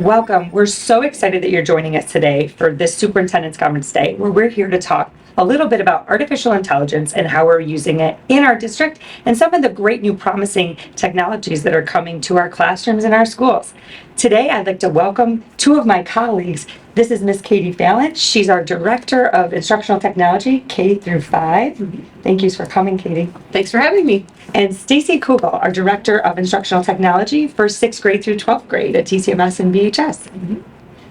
Welcome. We're so excited that you're joining us today for this Superintendent's Conference Day, where we're here to talk a little bit about artificial intelligence and how we're using it in our district and some of the great new promising technologies that are coming to our classrooms and our schools. Today, I'd like to welcome two of my colleagues. This is Miss Katie Fallon. She's our Director of Instructional Technology, K through 5. Thank you for coming, Katie. Thanks for having me. And Stacy Cougle, our Director of Instructional Technology for 6th grade through 12th grade at TCMS and BHS.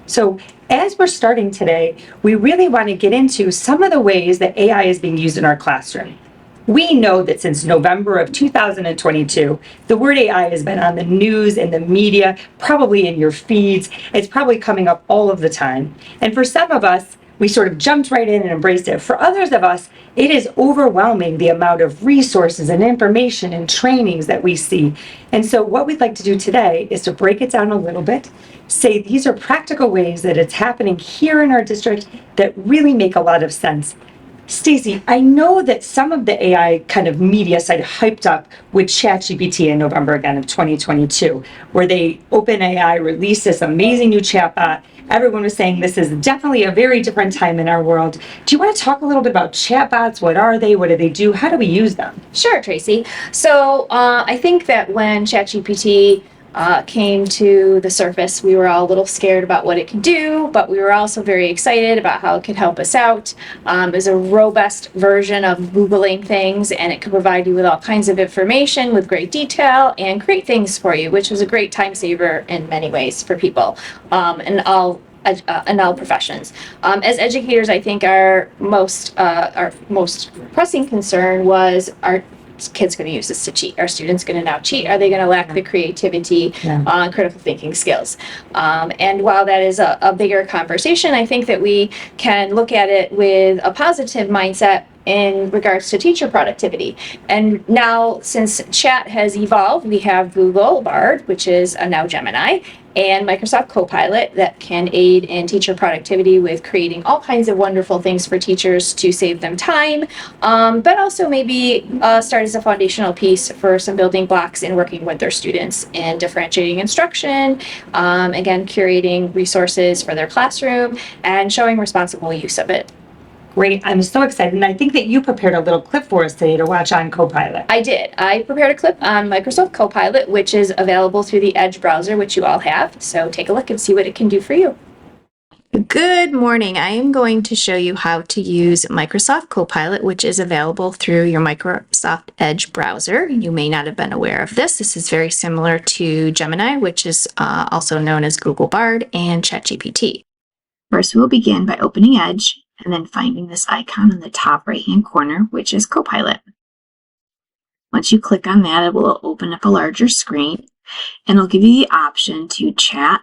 So as we're starting today, we really want to get into some of the ways that AI is being used in our classroom. We know that since November of 2022, the word AI has been on the news and the media, probably in your feeds. It's probably coming up all of the time. And for some of us, we sort of jumped right in and embraced it. For others of us, it is overwhelming the amount of resources and information and trainings that we see. And so what we'd like to do today is to break it down a little bit, say these are practical ways that it's happening here in our district that really make a lot of sense. Stacy, I know that some of the AI kind of media side hyped up with ChatGPT in November again of 2022, where OpenAI released this amazing new chatbot. Everyone was saying this is definitely a very different time in our world. Do you want to talk a little bit about chatbots? What are they? What do they do? How do we use them? Sure, Tracy. So I think that when ChatGPT came to the surface, we were all a little scared about what it can do, but we were also very excited about how it could help us out. It's a robust version of Googling things, and it could provide you with all kinds of information with great detail and create things for you, which was a great time saver in many ways for people in all professions. As educators, I think our most pressing concern was our kids going to use this to cheat? Are students going to now cheat? Are they going to lack the creativity, critical thinking skills? And while that is a bigger conversation, I think that we can look at it with a positive mindset in regards to teacher productivity. And now, since chat has evolved, we have Google Bard, which is now Gemini, and Microsoft Copilot that can aid in teacher productivity with creating all kinds of wonderful things for teachers to save them time, but also maybe start as a foundational piece for some building blocks in working with their students and differentiating instruction, again, curating resources for their classroom and showing responsible use of it. Great. I'm so excited. And I think that you prepared a little clip for us today to watch on Copilot. I did. I prepared a clip on Microsoft Copilot, which is available through the Edge browser, which you all have. So take a look and see what it can do for you. Good morning. I am going to show you how to use Microsoft Copilot, which is available through your Microsoft Edge browser. You may not have been aware of this. This is very similar to Gemini, which is also known as Google Bard and ChatGPT. First, we'll begin by opening Edge and then finding this icon in the top right-hand corner, which is Copilot. Once you click on that, it will open up a larger screen, and it'll give you the option to chat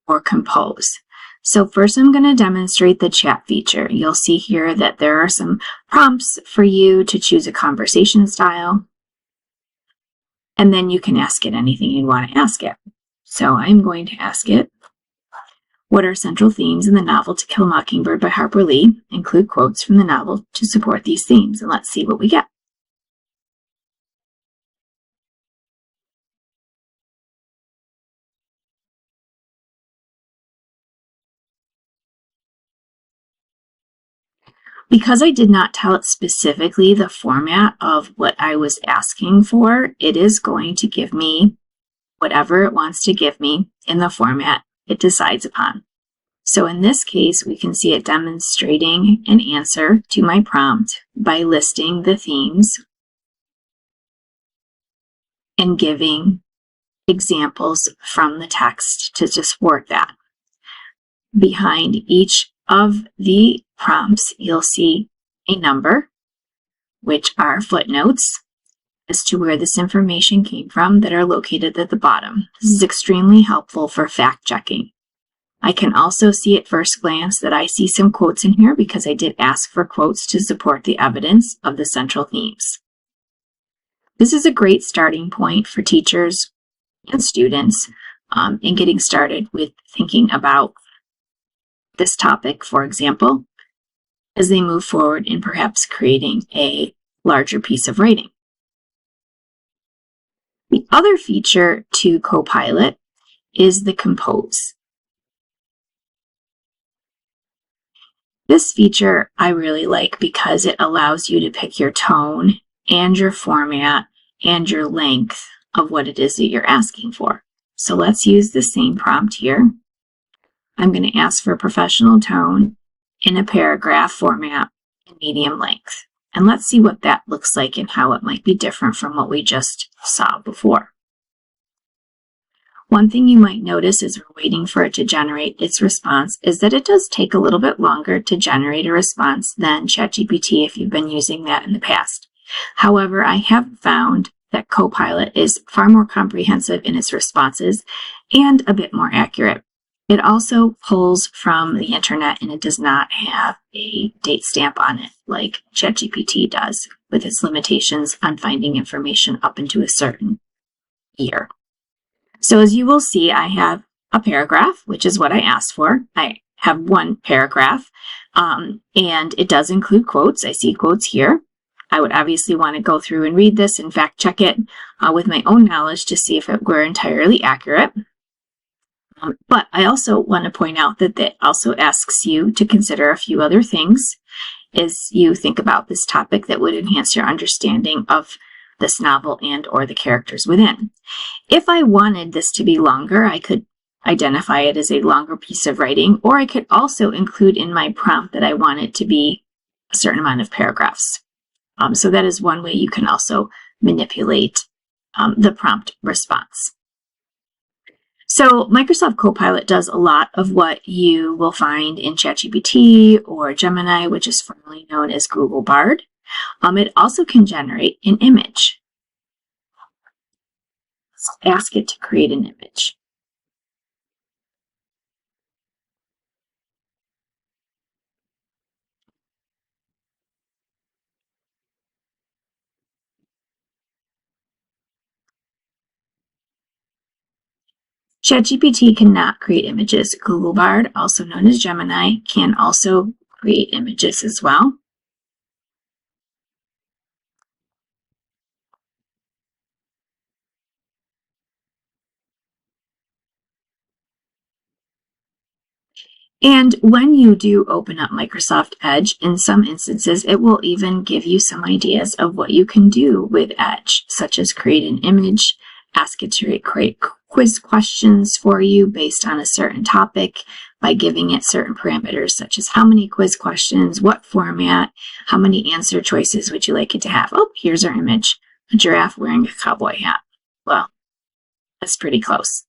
or compose. So first, I'm going to demonstrate the chat feature. You'll see here that there are some prompts for you to choose a conversation style, and then you can ask it anything you want to ask it. So I'm going to ask it, what are central themes in the novel To Kill a Mockingbird by Harper Lee? Include quotes from the novel to support these themes. And let's see what we get. Because I did not tell it specifically the format of what I was asking for, it is going to give me whatever it wants to give me in the format it decides upon. So in this case, we can see it demonstrating an answer to my prompt by listing the themes and giving examples from the text to support that. Behind each of the prompts, you'll see a number, which are footnotes as to where this information came from that are located at the bottom. This is extremely helpful for fact checking. I can also see at first glance that I see some quotes in here because I did ask for quotes to support the evidence of the central themes. This is a great starting point for teachers and students in getting started with thinking about this topic, for example, as they move forward in perhaps creating a larger piece of writing. The other feature to Copilot is the compose. This feature I really like because it allows you to pick your tone and your format and your length of what it is that you're asking for. So let's use the same prompt here. I'm going to ask for a professional tone in a paragraph format and medium length. And let's see what that looks like and how it might be different from what we just saw before. One thing you might notice as we're waiting for it to generate its response is that it does take a little bit longer to generate a response than ChatGPT if you've been using that in the past. However, I have found that Copilot is far more comprehensive in its responses and a bit more accurate. It also pulls from the internet and it does not have a date stamp on it like ChatGPT does with its limitations on finding information up into a certain year. So as you will see, I have a paragraph, which is what I asked for. I have one paragraph, and it does include quotes. I see quotes here. I would obviously want to go through and read this and fact check it with my own knowledge to see if it were entirely accurate. But I also want to point out that it also asks you to consider a few other things as you think about this topic that would enhance your understanding of this novel and or the characters within. If I wanted this to be longer, I could identify it as a longer piece of writing, or I could also include in my prompt that I want it to be a certain amount of paragraphs. So that is one way you can also manipulate the prompt response. So Microsoft Copilot does a lot of what you will find in ChatGPT or Gemini, which is formerly known as Google Bard. It also can generate an image. Let's ask it to create an image. ChatGPT cannot create images. Google Bard, also known as Gemini, can also create images as well. And when you do open up Microsoft Edge, in some instances, it will even give you some ideas of what you can do with Edge, such as create an image, ask it to create quiz questions for you based on a certain topic by giving it certain parameters, such as how many quiz questions, what format, how many answer choices would you like it to have. Oh, here's our image, a giraffe wearing a cowboy hat. Well, that's pretty close.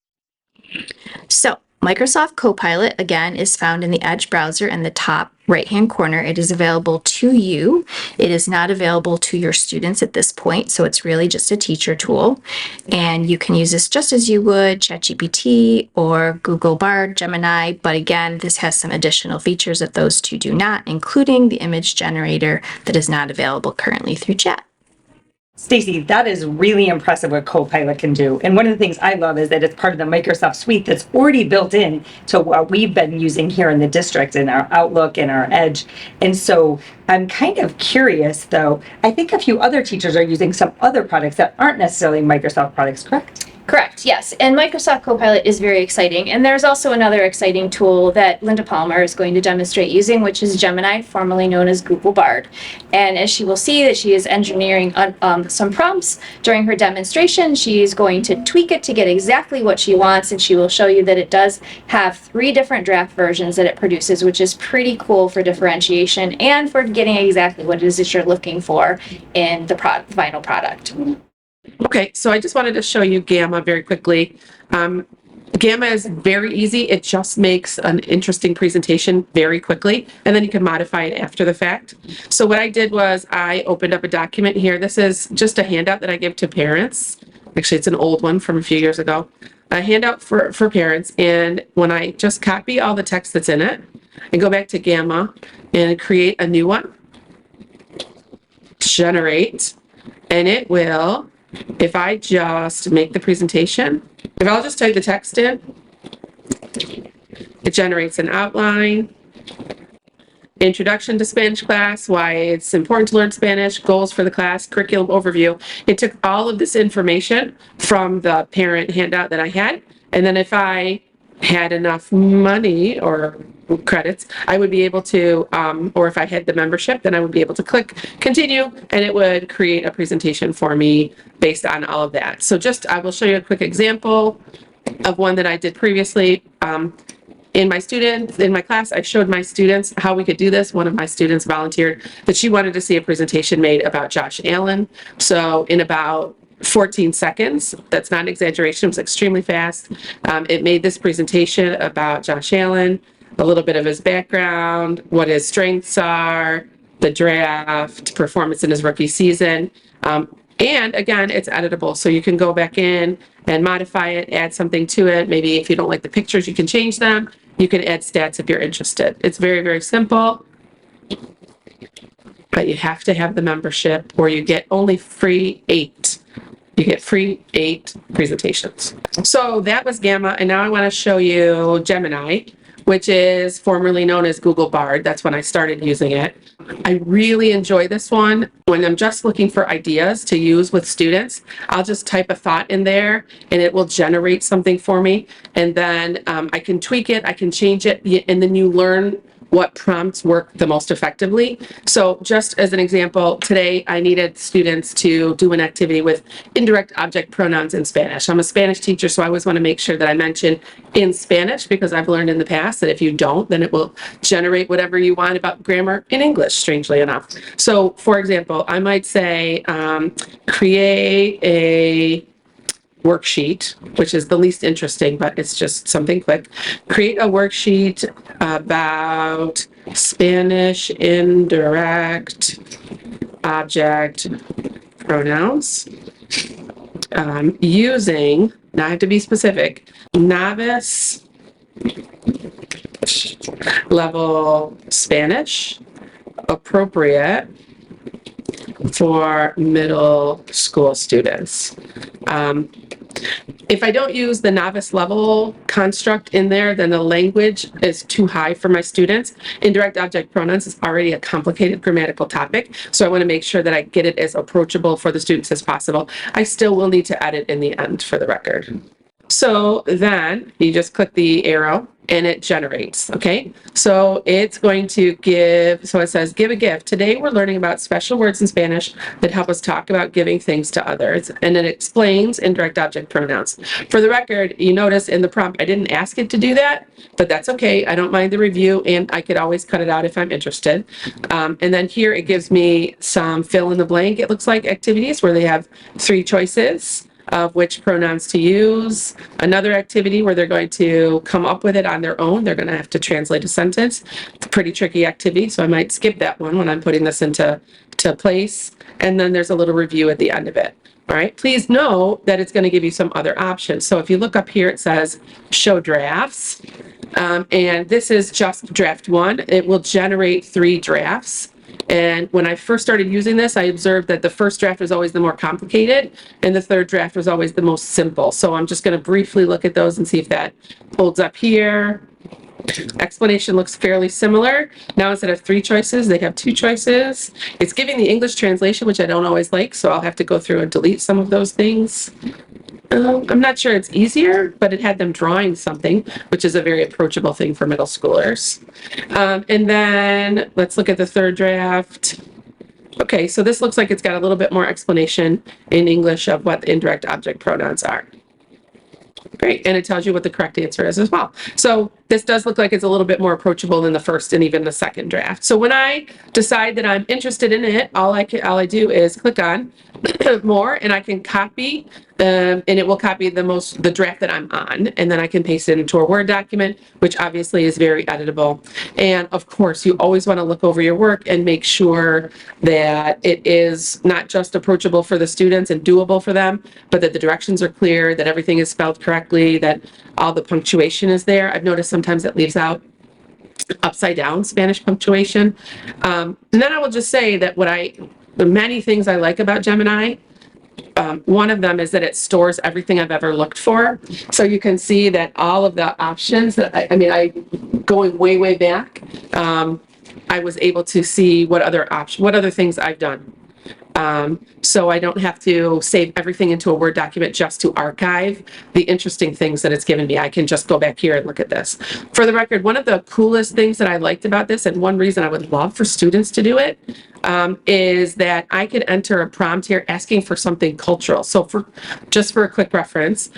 So Microsoft Copilot, again, is found in the Edge browser in the top right-hand corner. It is available to you. It is not available to your students at this point, so it's really just a teacher tool. And you can use this just as you would ChatGPT or Google Bard, Gemini, but again, this has some additional features that those two do not, including the image generator that is not available currently through Chat. Stacy, that is really impressive what Copilot can do. And one of the things I love is that it's part of the Microsoft suite that's already built in to what we've been using here in the district in our Outlook and our Edge. And so I'm kind of curious, though. I think a few other teachers are using some other products that aren't necessarily Microsoft products, correct? Correct, yes. And Microsoft Copilot is very exciting. And there's also another exciting tool that Linda Palmer is going to demonstrate using, which is Gemini, formerly known as Google Bard. And as she will see that she is engineering some prompts during her demonstration, she's going to tweak it to get exactly what she wants. And she will show you that it does have 3 different draft versions that it produces, which is pretty cool for differentiation and for getting exactly what it is that you're looking for in the final product. Okay, so I just wanted to show you Gamma very quickly. Gamma is very easy. It just makes an interesting presentation very quickly, and then you can modify it after the fact. So what I did was I opened up a document here. This is just a handout that I give to parents. Actually, it's an old one from a few years ago. A handout for parents, and when I just copy all the text that's in it and go back to Gamma and create a new one, generate, and it will, if I just make the presentation, if I'll just type the text in, it generates an outline, introduction to Spanish class, why it's important to learn Spanish, goals for the class, curriculum overview. It took all of this information from the parent handout that I had, and then if I had enough money or credits, I would be able to, or if I had the membership, then I would be able to click continue, and it would create a presentation for me based on all of that. So I will show you a quick example of one that I did previously. In my class, I showed my students how we could do this. One of my students volunteered that she wanted to see a presentation made about Josh Allen. So in about 14 seconds, that's not an exaggeration, it was extremely fast. It made this presentation about Josh Allen, a little bit of his background, what his strengths are, the draft, performance in his rookie season. And again, it's editable, so you can go back in and modify it, add something to it. Maybe if you don't like the pictures, you can change them. You can add stats if you're interested. It's very, very simple, but you have to have the membership or you get only free 8. You get free 8 presentations. So that was Gamma, and now I want to show you Gemini, which is formerly known as Google Bard. That's when I started using it. I really enjoy this one. When I'm just looking for ideas to use with students, I'll just type a thought in there and it will generate something for me. And then I can tweak it, I can change it, and then you learn what prompts work the most effectively. So just as an example, today I needed students to do an activity with indirect object pronouns in Spanish. I'm a Spanish teacher, so I always want to make sure that I mention in Spanish, because I've learned in the past that if you don't, then it will generate whatever you want about grammar in English, strangely enough. So for example, I might say, create a worksheet, which is the least interesting, but it's just something quick. Create a worksheet about Spanish indirect object pronouns using, now I have to be specific, novice level Spanish, appropriate for middle school students. If I don't use the novice level construct in there, then the language is too high for my students. Indirect object pronouns is already a complicated grammatical topic, so I want to make sure that I get it as approachable for the students as possible. I still will need to edit in the end for the record. So then you just click the arrow and it generates, okay? So it's going to give, so it says, give a gift. Today we're learning about special words in Spanish that help us talk about giving things to others. And it explains indirect object pronouns. For the record, you notice in the prompt, I didn't ask it to do that, but that's okay. I don't mind the review, and I could always cut it out if I'm interested. And then here it gives me some fill in the blank, it looks like, activities where they have 3 choices of which pronouns to use. Another activity where they're going to come up with it on their own. They're going to have to translate a sentence. It's a pretty tricky activity, so I might skip that one when I'm putting this into place. And then there's a little review at the end of it. All right, please know that it's going to give you some other options. So if you look up here, it says show drafts. And this is just draft 1. It will generate 3 drafts. And when I first started using this, I observed that the first draft was always the more complicated and the third draft was always the most simple. So I'm just going to briefly look at those and see if that holds up here. Explanation looks fairly similar. Now instead of 3 choices, they have 2 choices. It's giving the English translation, which I don't always like, so I'll have to go through and delete some of those things. I'm not sure it's easier, but it had them drawing something, which is a very approachable thing for middle schoolers. And then let's look at the third draft. Okay, so this looks like it's got a little bit more explanation in English of what the indirect object pronouns are. Great, and it tells you what the correct answer is as well. So this does look like it's a little bit more approachable than the first and even the second draft. So when I decide that I'm interested in it, all I do is click on more, and I can copy, and it will copy the draft that I'm on, and then I can paste it into a Word document, which obviously is very editable. And of course, you always want to look over your work and make sure that it is not just approachable for the students and doable for them, but that the directions are clear, that everything is spelled correctly, that all the punctuation is there. I've noticed sometimes it leaves out upside down Spanish punctuation. And then I will just say that the many things I like about Gemini, one of them is that it stores everything I've ever looked for. So you can see that all of the options that I going way back, I was able to see what other things I've done. So I don't have to save everything into a Word document just to archive the interesting things that it's given me. I can just go back here and look at this. For the record, one of the coolest things that I liked about this, and one reason I would love for students to do it, is that I could enter a prompt here asking for something cultural. So just for a quick reference,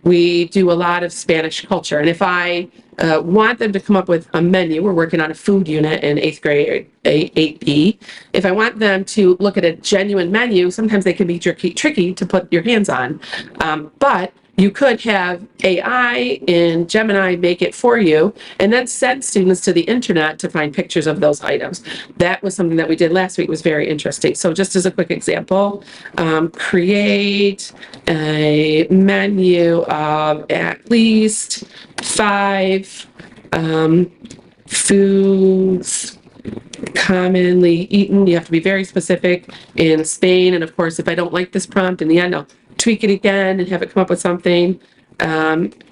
we do a lot of Spanish culture. And if I want them to come up with a menu, we're working on a food unit in 8th grade, 8B. If I want them to look at a genuine menu, sometimes they can be tricky to put your hands on. But you could have AI in Gemini make it for you and then send students to the internet to find pictures of those items. That was something that we did last week. It was very interesting. So just as a quick example, create a menu of at least 5 foods commonly eaten. You have to be very specific in Spain. And of course, if I don't like this prompt in the end, I'll tweak it again and have it come up with something.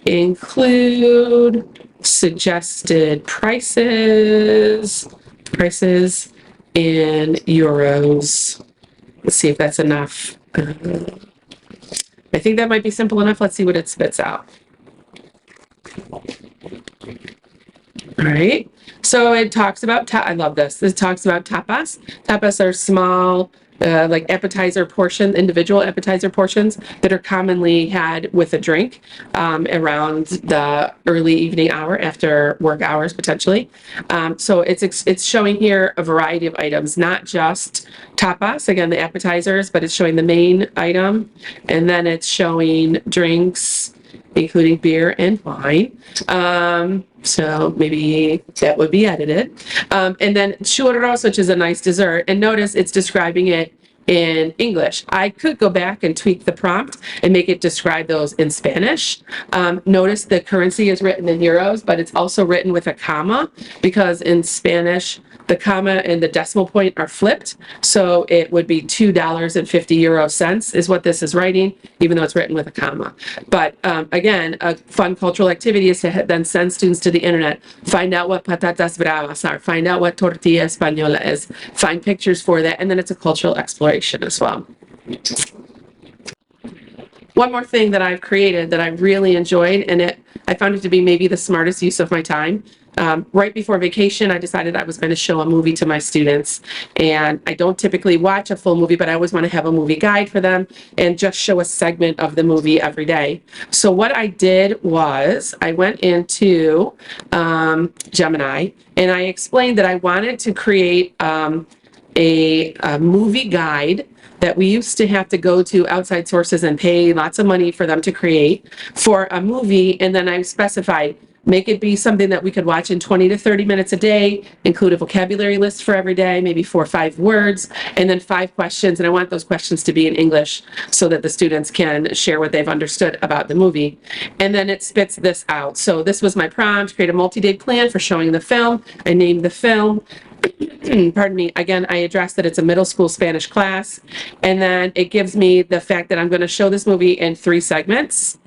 Include suggested prices in euros. Let's see if that's enough. I think that might be simple enough. Let's see what it spits out. All right. So it talks about, I love this. It talks about tapas. Tapas are small, like appetizer individual appetizer portions that are commonly had with a drink around the early evening hour after work hours, potentially. So it's showing here a variety of items, not just tapas, again, the appetizers, but it's showing the main item. And then it's showing drinks, including beer and wine. So maybe that would be edited. And then churros, which is a nice dessert. And notice it's describing it in English. I could go back and tweak the prompt and make it describe those in Spanish. Notice the currency is written in euros, but it's also written with a comma because in Spanish, the comma and the decimal point are flipped. So it would be $2.50 is what this is writing, even though it's written with a comma. But again, a fun cultural activity is to then send students to the internet, find out what patatas bravas are, find out what tortilla española is, find pictures for that, and then it's a cultural exploration as well. One more thing that I've created that I really enjoyed, and I found it to be maybe the smartest use of my time. Right before vacation, I decided I was going to show a movie to my students. And I don't typically watch a full movie, but I always want to have a movie guide for them and just show a segment of the movie every day. So what I did was I went into Gemini and I explained that I wanted to create a movie guide that we used to have to go to outside sources and pay lots of money for them to create for a movie. And then I specified, make it be something that we could watch in 20 to 30 minutes a day, include a vocabulary list for every day, maybe 4 or 5 words, and then 5 questions. And I want those questions to be in English so that the students can share what they've understood about the movie. And then it spits this out. So this was my prompt, create a multi-day plan for showing the film. I named the film. Pardon me. Again, I addressed that it's a middle school Spanish class. And then it gives me the fact that I'm going to show this movie in 3 segments.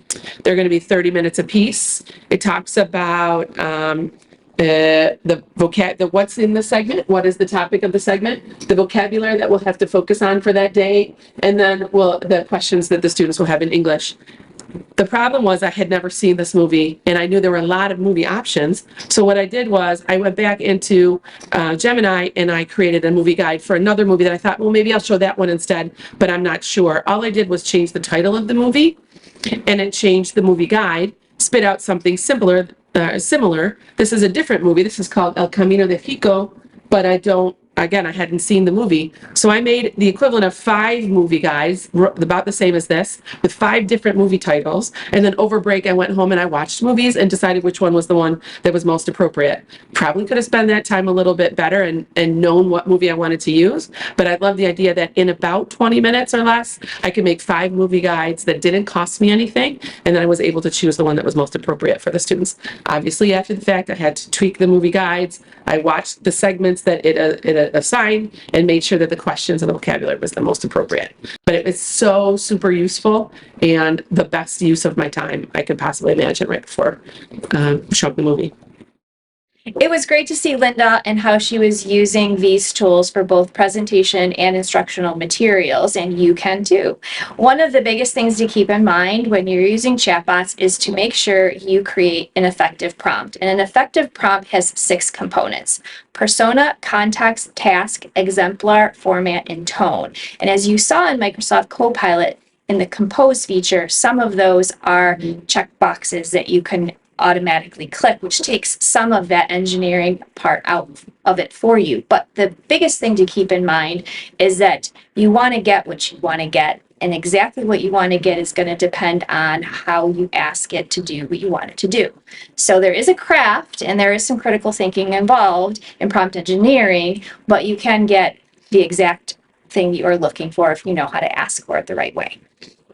They're going to be 30 minutes apiece. It talks about what's in the segment, what is the topic of the segment, the vocabulary that we'll have to focus on for that day, and then the questions that the students will have in English. The problem was I had never seen this movie, and I knew there were a lot of movie options. So what I did was I went back into Gemini and I created a movie guide for another movie that I thought, well, maybe I'll show that one instead, but I'm not sure. All I did was change the title of the movie, and it changed the movie guide, spit out something similar. This is a different movie. This is called El Camino de Jico, but I hadn't seen the movie. So I made the equivalent of 5 movie guides, about the same as this, with 5 different movie titles. And then over break, I went home and I watched movies and decided which one was the one that was most appropriate. Probably could have spent that time a little bit better and known what movie I wanted to use. But I love the idea that in about 20 minutes or less, I could make 5 movie guides that didn't cost me anything. And then I was able to choose the one that was most appropriate for the students. Obviously, after the fact, I had to tweak the movie guides. I watched the segments that it assigned and made sure that the questions and the vocabulary was the most appropriate. But it was so super useful and the best use of my time I could possibly imagine right before showing the movie. It was great to see Linda and how she was using these tools for both presentation and instructional materials, and you can too. One of the biggest things to keep in mind when you're using chatbots is to make sure you create an effective prompt. And an effective prompt has 6 components: persona, context, task, exemplar, format, and tone. And as you saw in Microsoft Copilot, in the compose feature, some of those are check boxes that you can automatically click, which takes some of that engineering part out of it for you. But the biggest thing to keep in mind is that you want to get what you want to get. And exactly what you want to get is going to depend on how you ask it to do what you want it to do. So there is a craft and there is some critical thinking involved in prompt engineering, but you can get the exact thing you're looking for if you know how to ask for it the right way.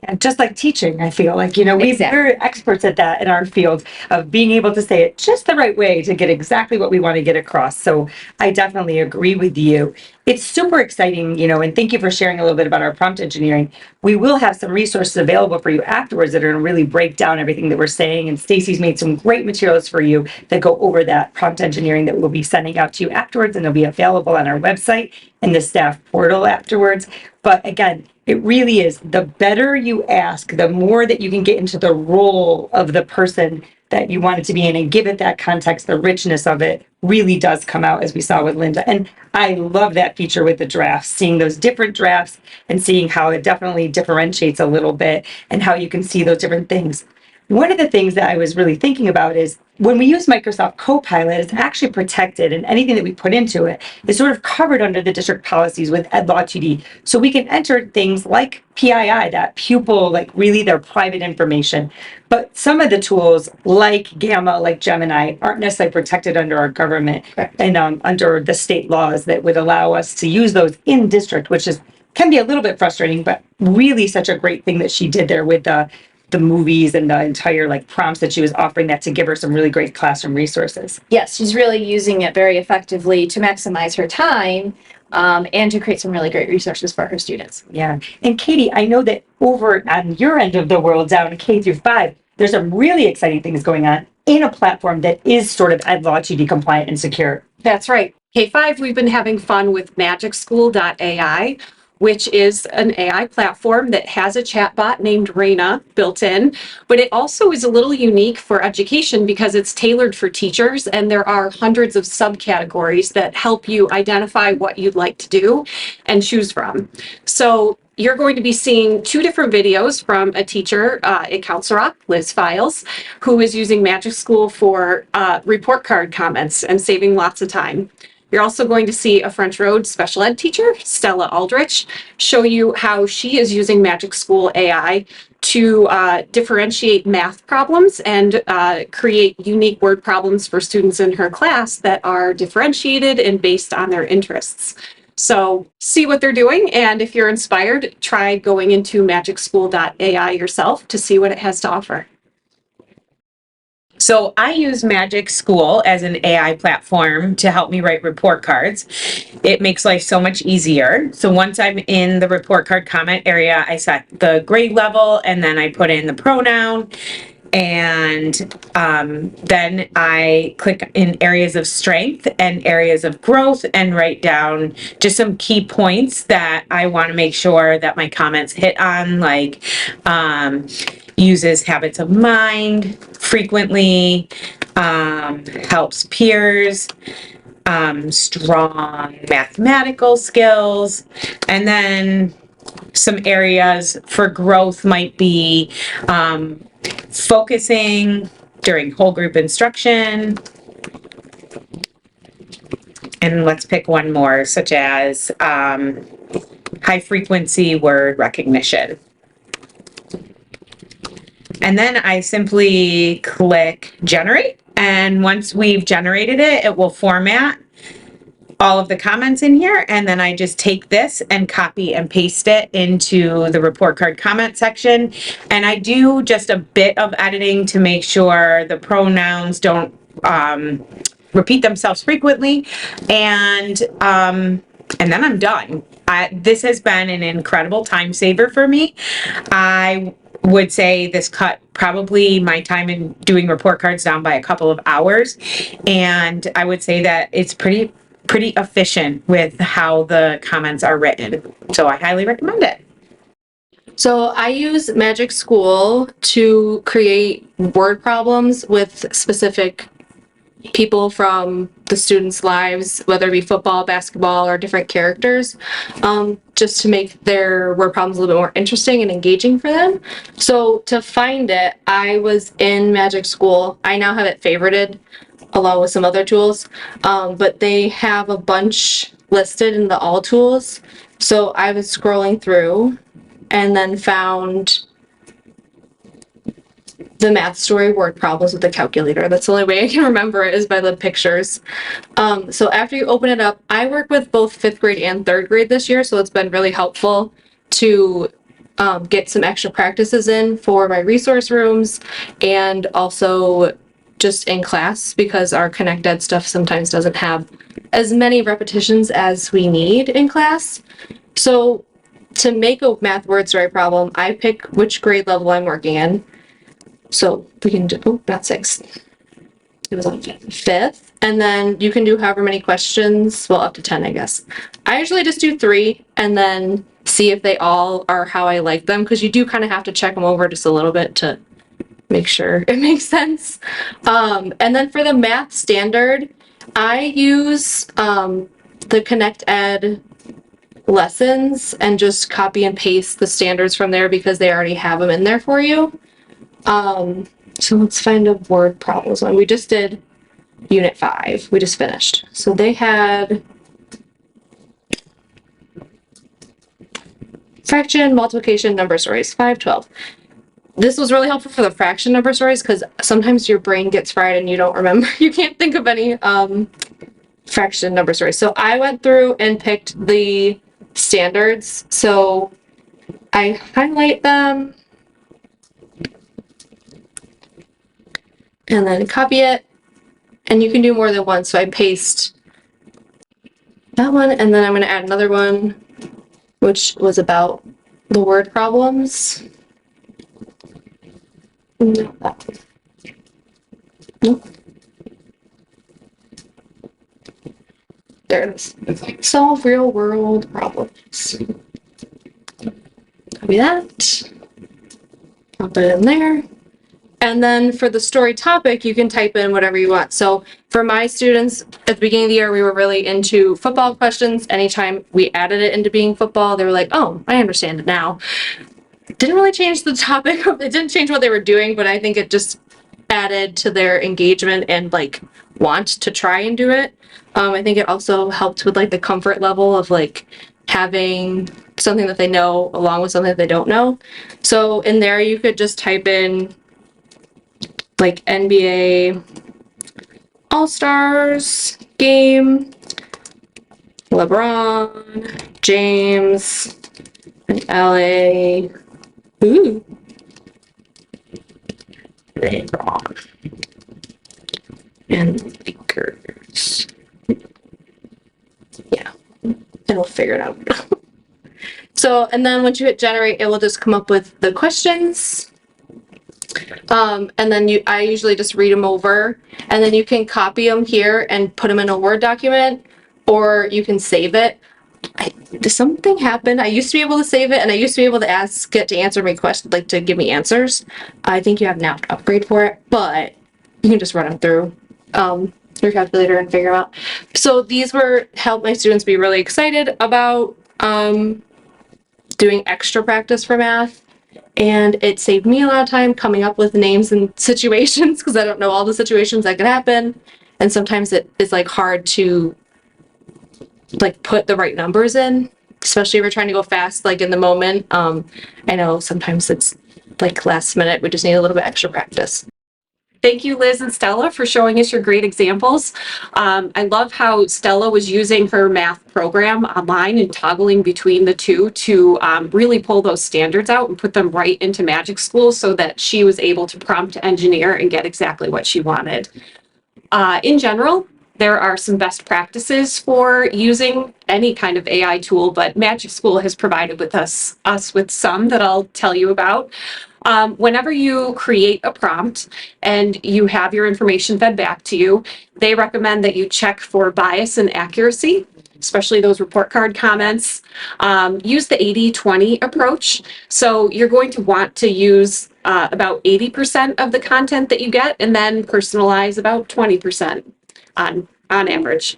And just like teaching, I feel like, Exactly. we're experts at that in our field of being able to say it just the right way to get exactly what we want to get across. So I definitely agree with you. It's super exciting, and thank you for sharing a little bit about our prompt engineering. We will have some resources available for you afterwards that are going to really break down everything that we're saying. And Stacy's made some great materials for you that go over that prompt engineering that we'll be sending out to you afterwards, and they'll be available on our website and the staff portal afterwards. But again, it really is, the better you ask, the more that you can get into the role of the person that you want it to be in and give it that context. The richness of it really does come out, as we saw with Linda. And I love that feature with the drafts, seeing those different drafts and seeing how it definitely differentiates a little bit and how you can see those different things. One of the things that I was really thinking about is when we use Microsoft Copilot, it's actually protected, and anything that we put into it is sort of covered under the district policies with Ed Law 2D. So we can enter things like PII, that pupil, like really their private information. But some of the tools like Gamma, like Gemini, aren't necessarily protected under our government and under the state laws that would allow us to use those in district, which can be a little bit frustrating, but really such a great thing that she did there with the movies and the entire prompts that she was offering, that to give her some really great classroom resources. Yes, she's really using it very effectively to maximize her time and to create some really great resources for her students. Yeah. And Katie, I know that over on your end of the world, down K through 5, there's some really exciting things going on in a platform that is sort of Ed Law 2D compliant and secure. That's right. K-5, we've been having fun with magicschool.ai, which is an AI platform that has a chatbot named Raina built in, but it also is a little unique for education because it's tailored for teachers, and there are hundreds of subcategories that help you identify what you'd like to do and choose from. So you're going to be seeing 2 different videos from a teacher at Council Rock, Liz Files, who is using Magic School for report card comments and saving lots of time. You're also going to see a French Road special ed teacher, Stella Aldrich, show you how she is using Magic School AI to differentiate math problems and create unique word problems for students in her class that are differentiated and based on their interests. So see what they're doing, and if you're inspired, try going into magicschool.ai yourself to see what it has to offer. So I use Magic School as an AI platform to help me write report cards. It makes life so much easier. So once I'm in the report card comment area, I set the grade level and then I put in the pronoun. And then I click in areas of strength and areas of growth and write down just some key points that I want to make sure that my comments hit on, like uses habits of mind frequently, helps peers, strong mathematical skills, and then some areas for growth might be focusing during whole group instruction. And let's pick one more, such as high frequency word recognition. And then I simply click generate. And once we've generated it, it will format all of the comments in here. And then I just take this and copy and paste it into the report card comment section. And I do just a bit of editing to make sure the pronouns don't repeat themselves frequently. And then I'm done. This has been an incredible time saver for me. I would say this cut probably my time in doing report cards down by a couple of hours. And I would say that it's pretty efficient with how the comments are written. So I highly recommend it. So I use Magic School to create word problems with specific people from the students' lives, whether it be football, basketball, or different characters, just to make their word problems a little bit more interesting and engaging for them. So to find it, I was in Magic School. I now have it favorited along with some other tools, but they have a bunch listed in the all tools. So I was scrolling through and then found the math story word problems with the calculator. That's the only way I can remember it is by the pictures. So after you open it up, I work with both 5th grade and 3rd grade this year, so it's been really helpful to get some extra practices in for my resource rooms and also just in class, because our Connect Ed stuff sometimes doesn't have as many repetitions as we need in class. So to make a math word story problem, I pick which grade level I'm working in. So we can do, oh, not 6th. It was on 5th. And then you can do however many questions, well, up to 10, I guess. I usually just do 3 and then see if they all are how I like them, because you do kind of have to check them over just a little bit to make sure it makes sense. And then for the math standard, I use the Connect Ed lessons and just copy and paste the standards from there because they already have them in there for you. So let's find a word problems one. We just did Unit 5. We just finished. So they had fraction, multiplication, number stories, 5, 12. This was really helpful for the fraction number stories because sometimes your brain gets fried and you don't remember. You can't think of any fraction number stories. So I went through and picked the standards. So I highlight them and then copy it. And you can do more than one. So I paste that one, and then I'm going to add another one, which was about the word problems. Not that one. Nope. There it is. Solve real world problems. Copy that. Pop it in there. And then for the story topic, you can type in whatever you want. So for my students, at the beginning of the year, we were really into football questions. Anytime we added it into being football, they were like, oh, I understand it now. It didn't really change the topic. It didn't change what they were doing, but I think it just added to their engagement and like want to try and do it. I think it also helped with like the comfort level of like having something that they know along with something that they don't know. So in there, you could just type in like NBA All-Stars game, LeBron, James, and LA. Ooh. LeBron. And Lakers. Yeah. And we'll figure it out. So, and then once you hit generate, it will just come up with the questions. And then I usually just read them over, and then you can copy them here and put them in a Word document, or you can save it. Something happened. I used to be able to save it, and I used to be able to ask it to answer my questions, like to give me answers. I think you have now to upgrade for it, but you can just run them through your calculator and figure them out. So these help my students be really excited about doing extra practice for math. And it saved me a lot of time coming up with names and situations because I don't know all the situations that could happen. And sometimes it is like hard to like put the right numbers in, especially if you're trying to go fast, like in the moment. I know sometimes it's like last minute, we just need a little bit extra practice. Thank you, Liz and Stella, for showing us your great examples. I love how Stella was using her math program online and toggling between the two to really pull those standards out and put them right into Magic School so that she was able to prompt engineer and get exactly what she wanted. In general, there are some best practices for using any kind of AI tool, but Magic School has provided with us with some that I'll tell you about. Whenever you create a prompt and you have your information fed back to you, they recommend that you check for bias and accuracy, especially those report card comments. Use the 80-20 approach. So you're going to want to use about 80% of the content that you get and then personalize about 20% on average.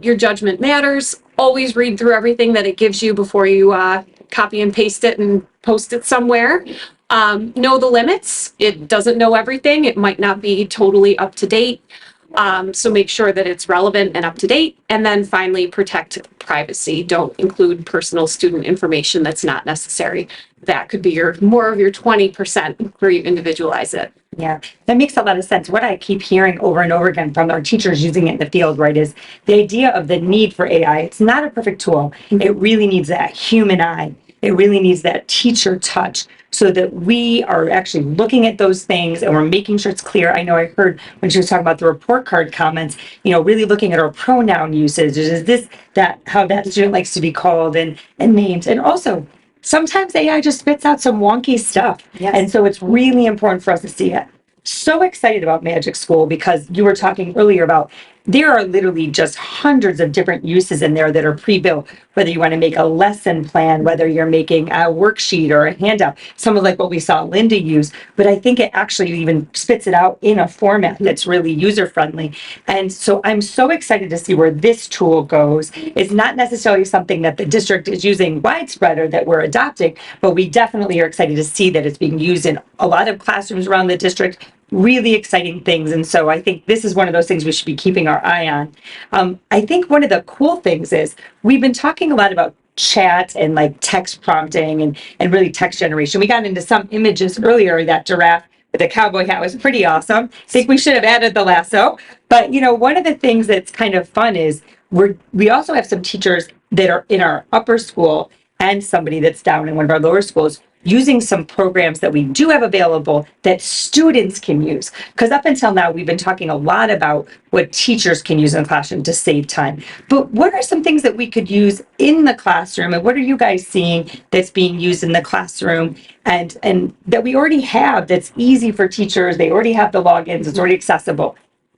Your judgment matters. Always read through everything that it gives you before you copy and paste it and post it somewhere. Know the limits. It doesn't know everything. It might not be totally up to date. So make sure that it's relevant and up to date. And then finally, protect privacy. Don't include personal student information that's not necessary. That could be more of your 20% where you individualize it. Yeah, that makes a lot of sense. What I keep hearing over and over again from our teachers using it in the field, right, is the idea of the need for AI. It's not a perfect tool. It really needs that human eye. It really needs that teacher touch so that we are actually looking at those things and we're making sure it's clear. I know I heard when she was talking about the report card comments, really looking at our pronoun usage. Is this, that, how that student likes to be called and names. And also, sometimes AI just spits out some wonky stuff. Yes. And so it's really important for us to see it. So excited about Magic School because you were talking earlier about there are literally just hundreds of different uses in there that are pre-built, whether you want to make a lesson plan, whether you're making a worksheet or a handout, some of like what we saw Linda use, but I think it actually even spits it out in a format that's really user-friendly. And so I'm so excited to see where this tool goes. It's not necessarily something that the district is using widespread or that we're adopting, but we definitely are excited to see that it's being used in a lot of classrooms around the district. Really exciting things. And so I think this is one of those things we should be keeping our eye on. I think one of the cool things is we've been talking a lot about chat and like text prompting and really text generation. We got into some images earlier. That giraffe with the cowboy hat was pretty awesome. I think we should have added the lasso. But one of the things that's kind of fun is we also have some teachers that are in our upper school and somebody that's down in one of our lower schools using some programs that we do have available that students can use. Because up until now, we've been talking a lot about what teachers can use in the classroom to save time. But what are some things that we could use in the classroom? And what are you guys seeing that's being used in the classroom and that we already have that's easy for teachers? They already have the logins. It's already accessible.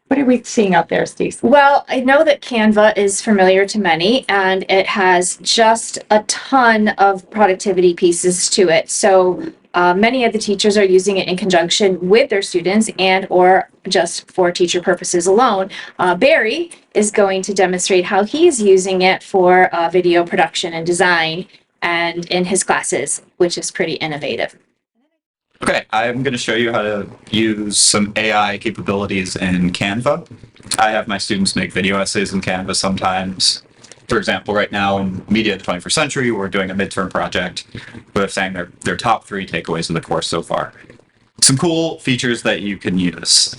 What are we seeing out there, Stacey? Well, I know that Canva is familiar to many, and it has just a ton of productivity pieces to it. So many of the teachers are using it in conjunction with their students and or just for teacher purposes alone. Barry is going to demonstrate how he's using it for video production and design and in his classes, which is pretty innovative. Okay, I'm going to show you how to use some AI capabilities in Canva. I have my students make video essays in Canva sometimes. For example, right now in Media of the 21st Century, we're doing a midterm project with saying their top 3 takeaways of the course so far. Some cool features that you can use.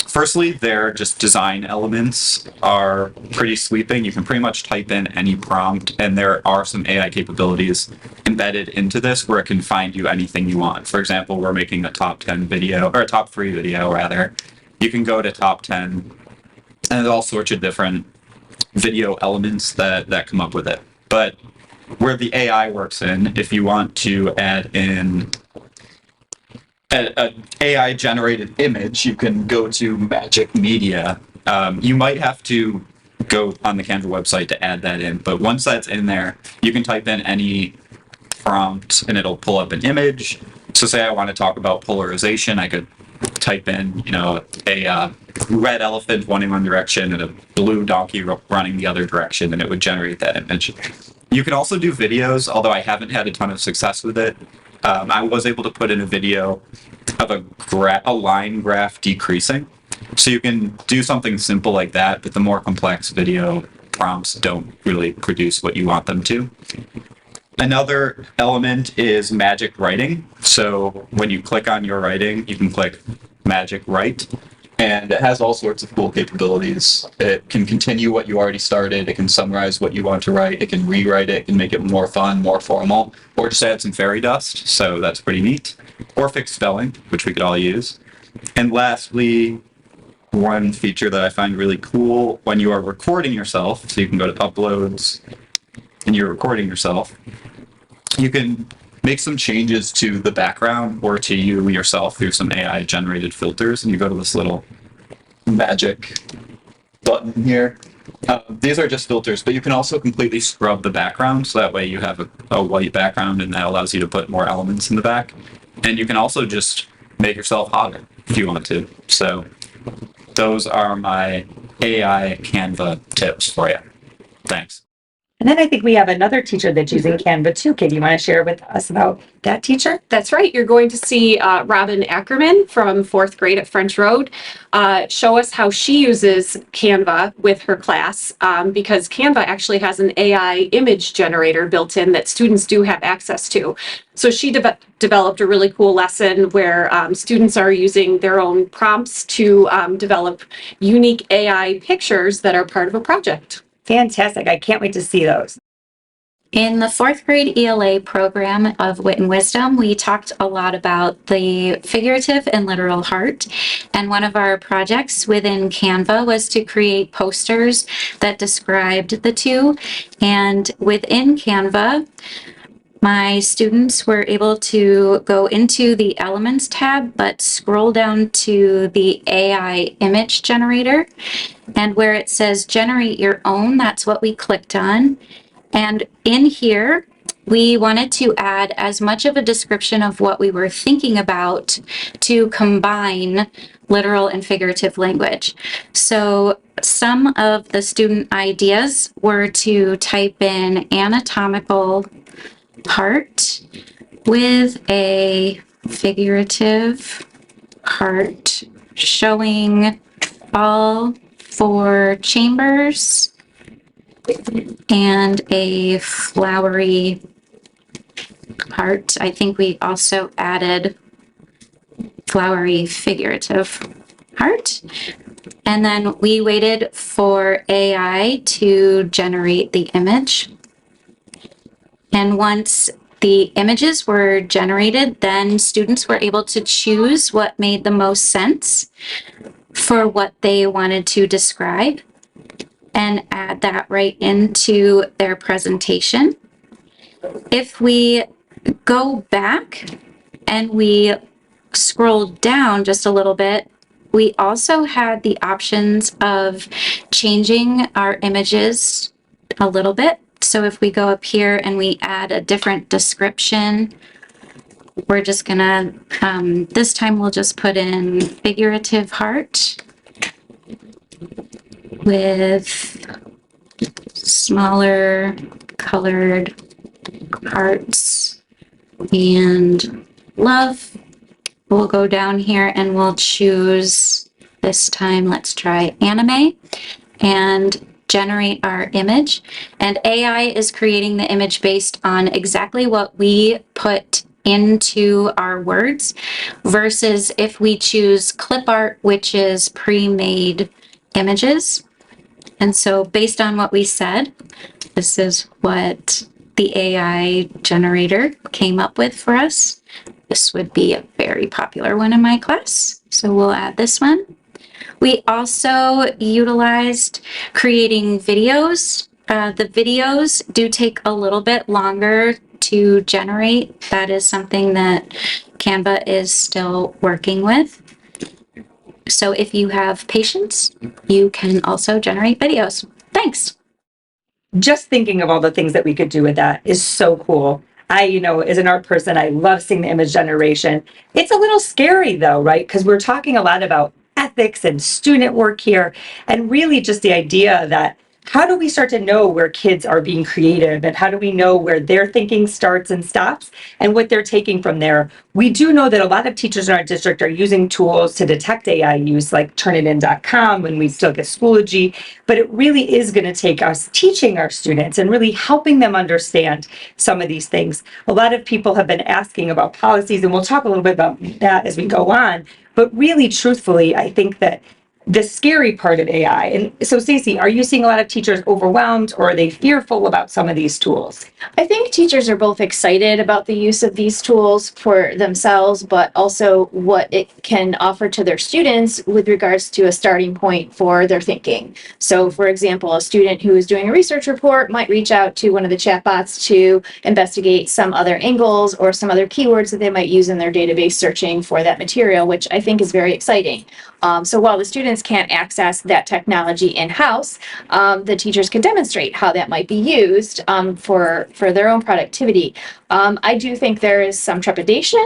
Firstly, their just design elements are pretty sweeping. You can pretty much type in any prompt, and there are some AI capabilities embedded into this where it can find you anything you want. For example, we're making a top 10 video, or a top 3 video rather. You can go to top 10, and there's all sorts of different video elements that come up with it. But where the AI works in, if you want to add in an AI generated image, you can go to Magic Media. You might have to go on the Canva website to add that in, but once that's in there, you can type in any prompt and it'll pull up an image. So say I want to talk about polarization, I could type in, a red elephant running one direction and a blue donkey running the other direction, and it would generate that image. You can also do videos, although I haven't had a ton of success with it. I was able to put in a video of a line graph decreasing. So you can do something simple like that, but the more complex video prompts don't really produce what you want them to. Another element is magic writing. So when you click on your writing, you can click Magic Write, and it has all sorts of cool capabilities. It can continue what you already started. It can summarize what you want to write. It can rewrite it. It can make it more fun, more formal, or just add some fairy dust. So that's pretty neat. Or fix spelling, which we could all use. And lastly, one feature that I find really cool when you are recording yourself, so you can go to uploads and you're recording yourself, you can make some changes to the background or to you yourself through some AI generated filters. And you go to this little magic button here. These are just filters, but you can also completely scrub the background. So that way you have a white background and that allows you to put more elements in the back. And you can also just make yourself hotter if you want to. So those are my AI Canva tips for you. Thanks. And then I think we have another teacher that's using Canva too. Katie, you want to share with us about that teacher? That's right. You're going to see Robin Ackerman from 4th grade at French Road show us how she uses Canva with her class, because Canva actually has an AI image generator built in that students do have access to. So she developed a really cool lesson where students are using their own prompts to develop unique AI pictures that are part of a project. Fantastic. I can't wait to see those. In the 4th grade ELA program of Wit and Wisdom, we talked a lot about the figurative and literal heart. And one of our projects within Canva was to create posters that described the two. And within Canva, my students were able to go into the Elements tab, but scroll down to the AI image generator. And where it says generate your own, that's what we clicked on. And in here, we wanted to add as much of a description of what we were thinking about to combine literal and figurative language. So some of the student ideas were to type in anatomical heart with a figurative heart showing all 4 chambers and a flowery heart. I think we also added flowery figurative heart. And then we waited for AI to generate the image. And once the images were generated, then students were able to choose what made the most sense for what they wanted to describe and add that right into their presentation. If we go back and we scroll down just a little bit, we also had the options of changing our images a little bit. So if we go up here and we add a different description, we're just gonna, this time we'll just put in figurative heart with smaller colored hearts and love. We'll go down here and we'll choose, this time let's try anime, and generate our image. And AI is creating the image based on exactly what we put into our words, versus if we choose clip art, which is pre-made images. And so based on what we said, this is what the AI generator came up with for us. This would be a very popular one in my class, so we'll add this one. We also utilized creating videos. The videos do take a little bit longer to generate. That is something that Canva is still working with. So if you have patience, you can also generate videos. Thanks. Just thinking of all the things that we could do with that is so cool. I, as an art person, I love seeing the image generation. It's a little scary though, right? Because we're talking a lot about ethics and student work here, and really just the idea that how do we start to know where kids are being creative, and how do we know where their thinking starts and stops and what they're taking from there? We do know that a lot of teachers in our district are using tools to detect AI use, like Turnitin.com when we still get Schoology, but it really is going to take us teaching our students and really helping them understand some of these things. A lot of people have been asking about policies, and we'll talk a little bit about that as we go on, but really truthfully, I think that the scary part of AI. And so, Stacey, are you seeing a lot of teachers overwhelmed, or are they fearful about some of these tools? I think teachers are both excited about the use of these tools for themselves, but also what it can offer to their students with regards to a starting point for their thinking. So, for example, a student who is doing a research report might reach out to one of the chatbots to investigate some other angles or some other keywords that they might use in their database searching for that material, which I think is very exciting. So while the students can't access that technology in-house, the teachers can demonstrate how that might be used for their own productivity. I do think there is some trepidation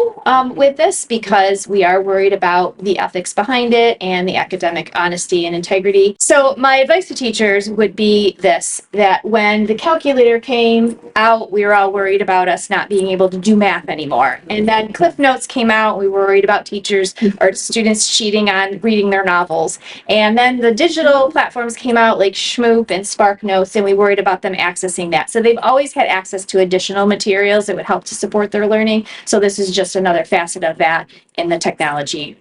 with this because we are worried about the ethics behind it and the academic honesty and integrity. So my advice to teachers would be this, that when the calculator came out, we were all worried about us not being able to do math anymore. And then Cliff Notes came out, we were worried about teachers or students cheating on reading their novels. And then the digital platforms came out like Shmoop and Spark Notes, and we worried about them accessing that. So they've always had access to additional materials that would help to support their learning. So this is just another facet of that in the technology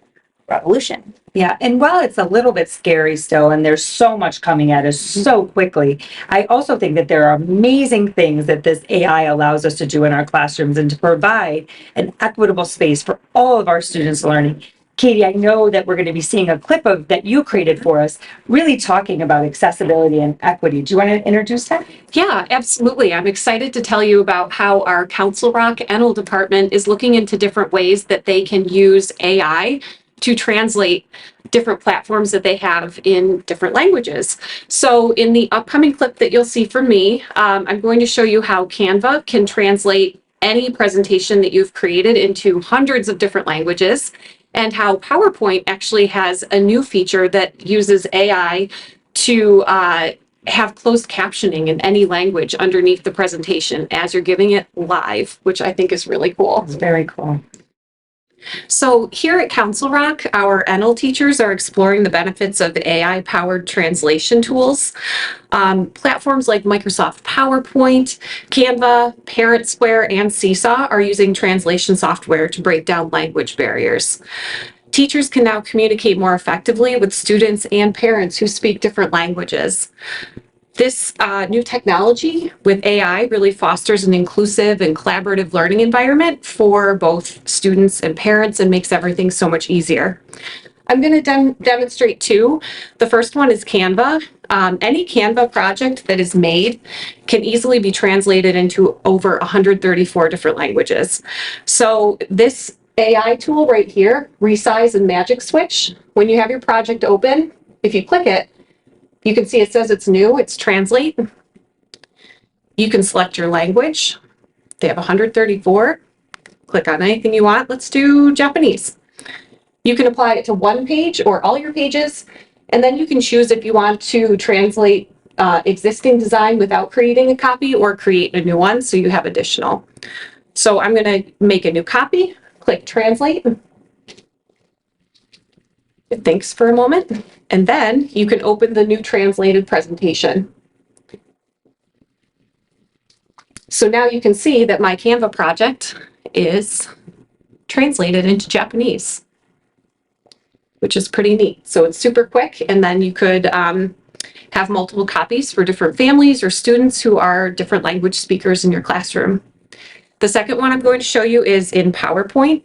revolution. Yeah, and while it's a little bit scary still, and there's so much coming at us so quickly, I also think that there are amazing things that this AI allows us to do in our classrooms and to provide an equitable space for all of our students' learning. Katie, I know that we're going to be seeing a clip of that you created for us, really talking about accessibility and equity. Do you want to introduce that? Yeah, absolutely. I'm excited to tell you about how our Council Rock Enel department is looking into different ways that they can use AI to translate different platforms that they have in different languages. So in the upcoming clip that you'll see from me, I'm going to show you how Canva can translate any presentation that you've created into hundreds of different languages, and how PowerPoint actually has a new feature that uses AI to have closed captioning in any language underneath the presentation as you're giving it live, which I think is really cool. It's very cool. So here at Council Rock, our Enel teachers are exploring the benefits of AI-powered translation tools. Platforms like Microsoft PowerPoint, Canva, Parent Square, and Seesaw are using translation software to break down language barriers. Teachers can now communicate more effectively with students and parents who speak different languages. This new technology with AI really fosters an inclusive and collaborative learning environment for both students and parents and makes everything so much easier. I'm going to demonstrate two. The first one is Canva. Any Canva project that is made can easily be translated into over 134 different languages. So this AI tool right here, Resize and Magic Switch, when you have your project open, if you click it, you can see it says it's new, it's translate. You can select your language. They have 134. Click on anything you want. Let's do Japanese. You can apply it to one page or all your pages, and then you can choose if you want to translate existing design without creating a copy or create a new one so you have additional. So I'm going to make a new copy, click translate. It thinks for a moment, and then you can open the new translated presentation. So now you can see that my Canva project is translated into Japanese, which is pretty neat. So it's super quick, and then you could have multiple copies for different families or students who are different language speakers in your classroom. The second one I'm going to show you is in PowerPoint.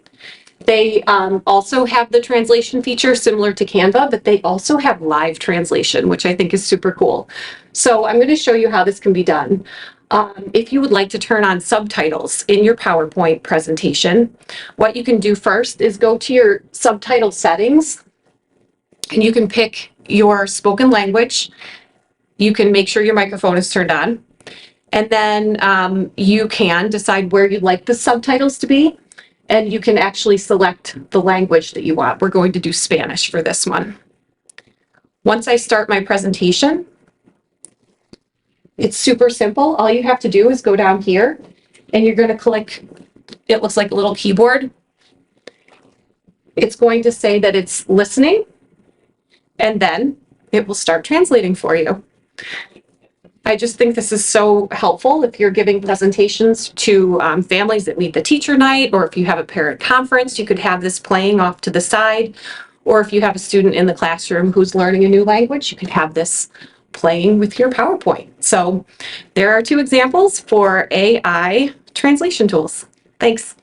They also have the translation feature similar to Canva, but they also have live translation, which I think is super cool. So I'm going to show you how this can be done. If you would like to turn on subtitles in your PowerPoint presentation, what you can do first is go to your subtitle settings, and you can pick your spoken language. You can make sure your microphone is turned on, and then you can decide where you'd like the subtitles to be. And you can actually select the language that you want. We're going to do Spanish for this one. Once I start my presentation, it's super simple. All you have to do is go down here and you're going to click, it looks like a little keyboard. It's going to say that it's listening, and then it will start translating for you. I just think this is so helpful if you're giving presentations to families that meet the teacher night, or if you have a parent conference, you could have this playing off to the side. Or if you have a student in the classroom who's learning a new language, you could have this playing with your PowerPoint. So there are two examples for AI translation tools. Thanks.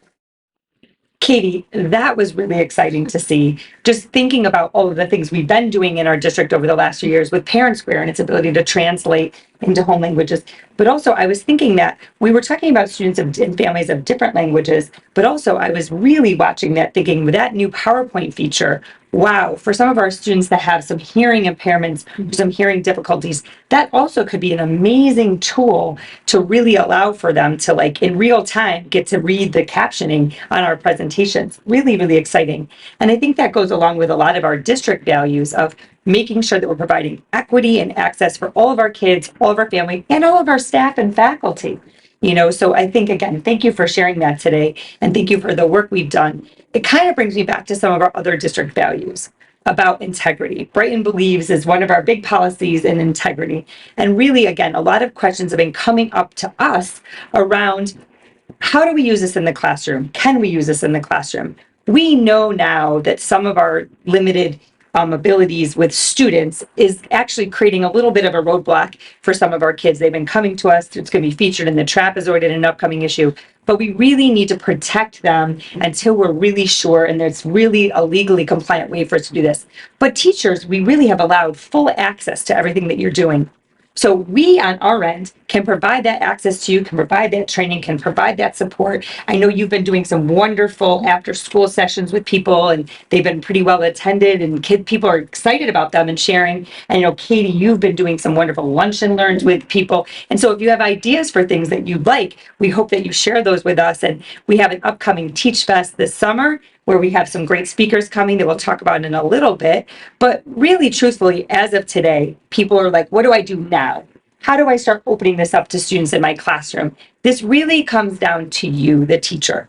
Katie, that was really exciting to see. Just thinking about all of the things we've been doing in our district over the last few years with Parent Square and its ability to translate into home languages. But also, I was thinking that we were talking about students and families of different languages, but also I was really watching that, thinking with that new PowerPoint feature, wow, for some of our students that have some hearing impairments, some hearing difficulties, that also could be an amazing tool to really allow for them to, like, in real time, get to read the captioning on our presentations. Really, really exciting. And I think that goes along with a lot of our district values of making sure that we're providing equity and access for all of our kids, all of our family, and all of our staff and faculty. So I think, again, thank you for sharing that today, and thank you for the work we've done. It kind of brings me back to some of our other district values about integrity. Brighton believes is one of our big policies in integrity. And really, again, a lot of questions have been coming up to us around how do we use this in the classroom? Can we use this in the classroom? We know now that some of our limited abilities with students is actually creating a little bit of a roadblock for some of our kids. They've been coming to us. It's going to be featured in the trapezoid in an upcoming issue. But we really need to protect them until we're really sure, and there's really a legally compliant way for us to do this. But teachers, we really have allowed full access to everything that you're doing. So we on our end can provide that access to you, can provide that training, can provide that support. I know you've been doing some wonderful after school sessions with people, and they've been pretty well attended, and people are excited about them and sharing. And Katie, you've been doing some wonderful lunch and learns with people. And so if you have ideas for things that you'd like, we hope that you share those with us. And we have an upcoming Teach Fest this summer, where we have some great speakers coming that we'll talk about in a little bit. But really, truthfully, as of today, people are like, what do I do now? How do I start opening this up to students in my classroom? This really comes down to you, the teacher.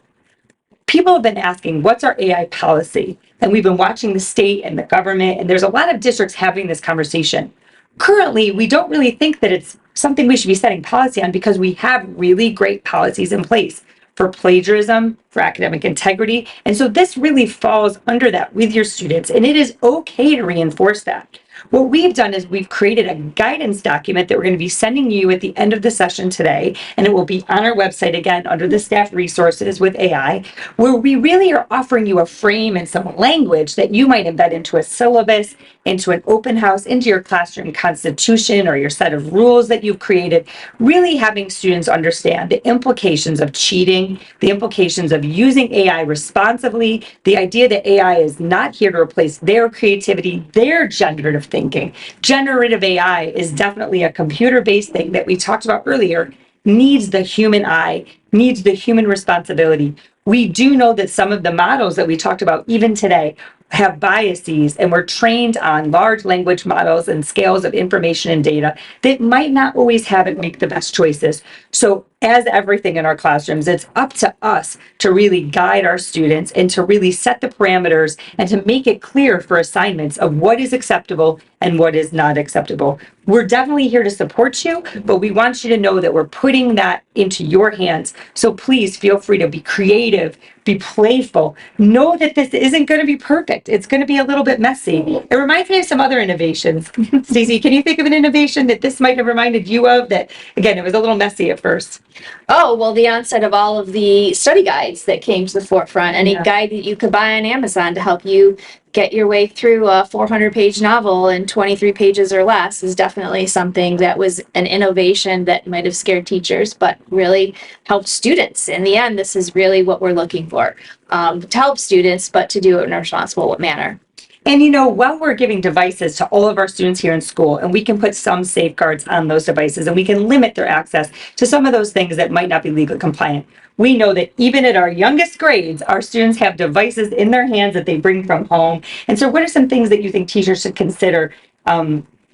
People have been asking, what's our AI policy? And we've been watching the state and the government, and there's a lot of districts having this conversation. Currently, we don't really think that it's something we should be setting policy on because we have really great policies in place for plagiarism, for academic integrity. And so this really falls under that with your students, and it is okay to reinforce that. What we've done is we've created a guidance document that we're going to be sending you at the end of the session today, and it will be on our website again under the staff resources with AI, where we really are offering you a frame and some language that you might embed into a syllabus, into an open house, into your classroom constitution or your set of rules that you've created, really having students understand the implications of cheating, the implications of using AI responsibly, the idea that AI is not here to replace their creativity, their generative thinking. Generative AI is definitely a computer-based thing that we talked about earlier, needs the human eye, needs the human responsibility. We do know that some of the models that we talked about even today have biases, and we're trained on large language models and scales of information and data that might not always have it make the best choices. So as everything in our classrooms, it's up to us to really guide our students and to really set the parameters and to make it clear for assignments of what is acceptable and what is not acceptable. We're definitely here to support you, but we want you to know that we're putting that into your hands. So please feel free to be creative, be playful. Know that this isn't going to be perfect. It's going to be a little bit messy. It reminds me of some other innovations. Stacey, can you think of an innovation that this might have reminded you of that, again, it was a little messy at first? Oh, well, the onset of all of the study guides that came to the forefront. Any Yeah. guide that you could buy on Amazon to help you get your way through a 400-page novel in 23 pages or less is definitely something that was an innovation that might have scared teachers, but really helped students. In the end, this is really what we're looking for, to help students, but to do it in a responsible manner. And while we're giving devices to all of our students here in school, and we can put some safeguards on those devices, and we can limit their access to some of those things that might not be legally compliant, we know that even at our youngest grades, our students have devices in their hands that they bring from home. And so what are some things that you think teachers should consider,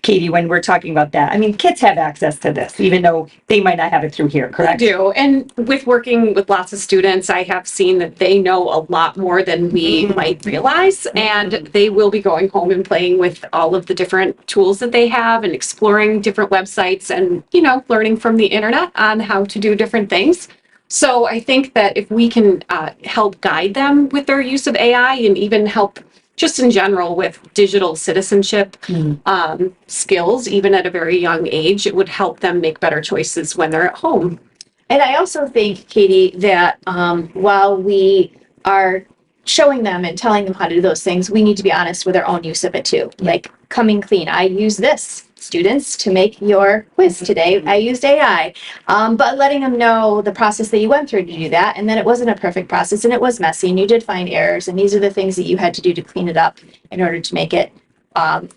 Katie, when we're talking about that? I mean, kids have access to this, even though they might not have it through here, correct? I do. And with working with lots of students, I have seen that they know a lot more than we might realize. And they will be going home and playing with all of the different tools that they have and exploring different websites and, learning from the internet on how to do different things. So I think that if we can help guide them with their use of AI and even help just in general with digital citizenship skills, even at a very young age, it would help them make better choices when they're at home. And I also think, Katie, that while we are showing them and telling them how to do those things, we need to be honest with our own use of it too. Like coming clean. I use this, students, to make your quiz today. I used AI, but letting them know the process that you went through to do that, and then it wasn't a perfect process, and it was messy, and you did find errors, and these are the things that you had to do to clean it up in order to make it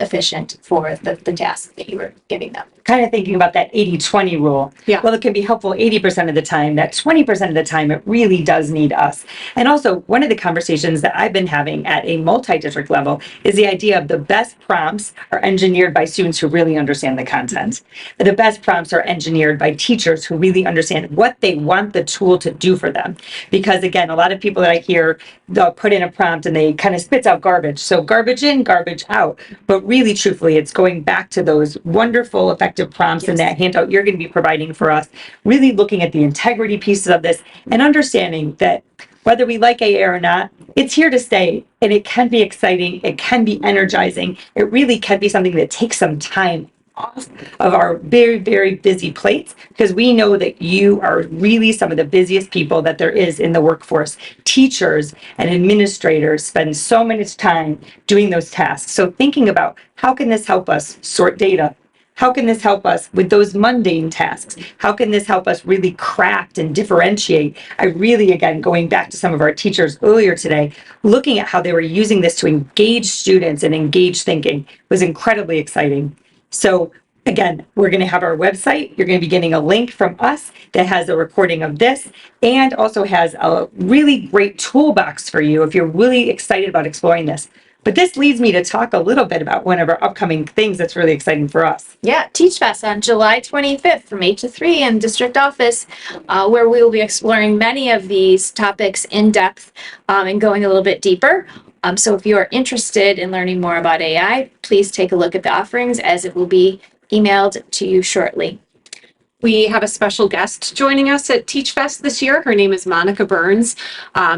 efficient for the task that you were giving them. Kind of thinking about that 80-20 rule. Yeah. Well, it can be helpful 80% of the time. That 20% of the time, it really does need us. And also, one of the conversations that I've been having at a multi-district level is the idea of the best prompts are engineered by students who really understand the content. The best prompts are engineered by teachers who really understand what they want the tool to do for them. Because again, a lot of people that I hear, they'll put in a prompt and they kind of spits out garbage. So garbage in, garbage out. But really, truthfully, it's going back to those wonderful, effective prompts in that handout you're going to be providing for us, really looking at the integrity pieces of this and understanding that whether we like AI or not, it's here to stay, and it can be exciting, it can be energizing, it really can be something that takes some time off of our very, very busy plates, because we know that you are really some of the busiest people that there is in the workforce. Teachers and administrators spend so much time doing those tasks. So thinking about how can this help us sort data? How can this help us with those mundane tasks? How can this help us really craft and differentiate? I really, again, going back to some of our teachers earlier today, looking at how they were using this to engage students and engage thinking was incredibly exciting. So again, we're going to have our website. You're going to be getting a link from us that has a recording of this and also has a really great toolbox for you if you're really excited about exploring this. But this leads me to talk a little bit about one of our upcoming things that's really exciting for us. Yeah, Teach Fest on July 25th from 8 to 3 in district office, where we will be exploring many of these topics in depth and going a little bit deeper. So if you are interested in learning more about AI, please take a look at the offerings as it will be emailed to you shortly. We have a special guest joining us at Teach Fest this year. Her name is Monica Burns.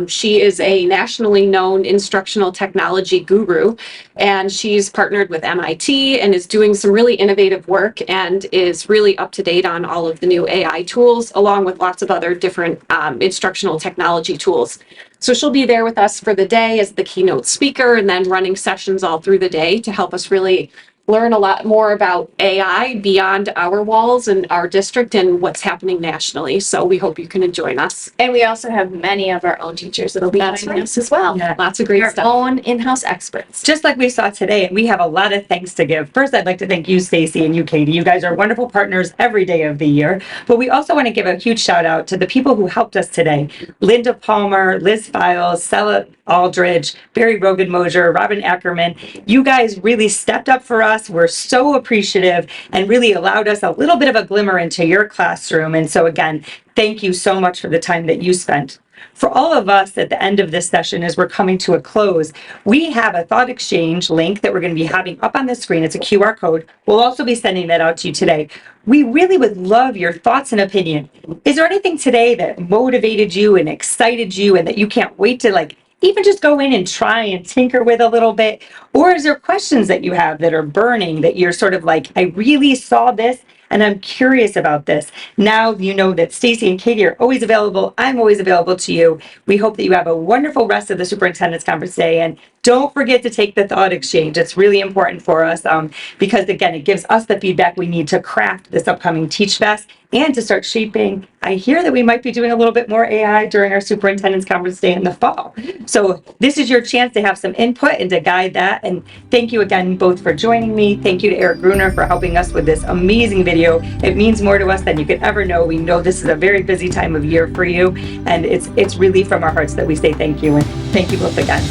She is a nationally known instructional technology guru, and she's partnered with MIT and is doing some really innovative work and is really up to date on all of the new AI tools, along with lots of other different instructional technology tools. So she'll be there with us for the day as the keynote speaker and then running sessions all through the day to help us really learn a lot more about AI beyond our walls and our district and what's happening nationally. So we hope you can join us. And we also have many of our own teachers that'll be That's joining right. us as well. Yeah. Lots of great Our stuff. own in-house experts. Just like we saw today, and we have a lot of thanks to give. First, I'd like to thank you, Stacy, and you, Katie. You guys are wonderful partners every day of the year. But we also want to give a huge shout out to the people who helped us today. Linda Palmer, Liz Files, Stella Aldridge, Barry Rogan-Mosier, Robin Ackerman. You guys really stepped up for us. We're so appreciative and really allowed us a little bit of a glimmer into your classroom. And so again, thank you so much for the time that you spent. For all of us at the end of this session, as we're coming to a close, we have a thought exchange link that we're going to be having up on the screen. It's a QR code. We'll also be sending that out to you today. We really would love your thoughts and opinion. Is there anything today that motivated you and excited you and that you can't wait to even just go in and try and tinker with a little bit? Or is there questions that you have that are burning that you're sort of like, I really saw this and I'm curious about this? Now you know that Stacy and Katie are always available. I'm always available to you. We hope that you have a wonderful rest of the superintendent's conference day, and don't forget to take the thought exchange. It's really important for us because again, it gives us the feedback we need to craft this upcoming Teach Fest and to start shaping. I hear that we might be doing a little bit more AI during our superintendent's conference day in the fall. So this is your chance to have some input and to guide that. And thank you again both for joining me. Thank you to Eric Gruner for helping us with this amazing video. It means more to us than you could ever know. We know this is a very busy time of year for you, and it's really from our hearts that we say thank you, and thank you both again.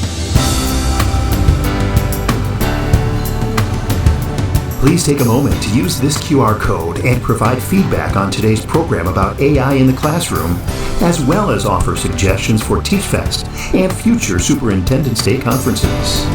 Please take a moment to use this QR code and provide feedback on today's program about AI in the classroom, as well as offer suggestions for Teach Fest and future Superintendent's Day conferences.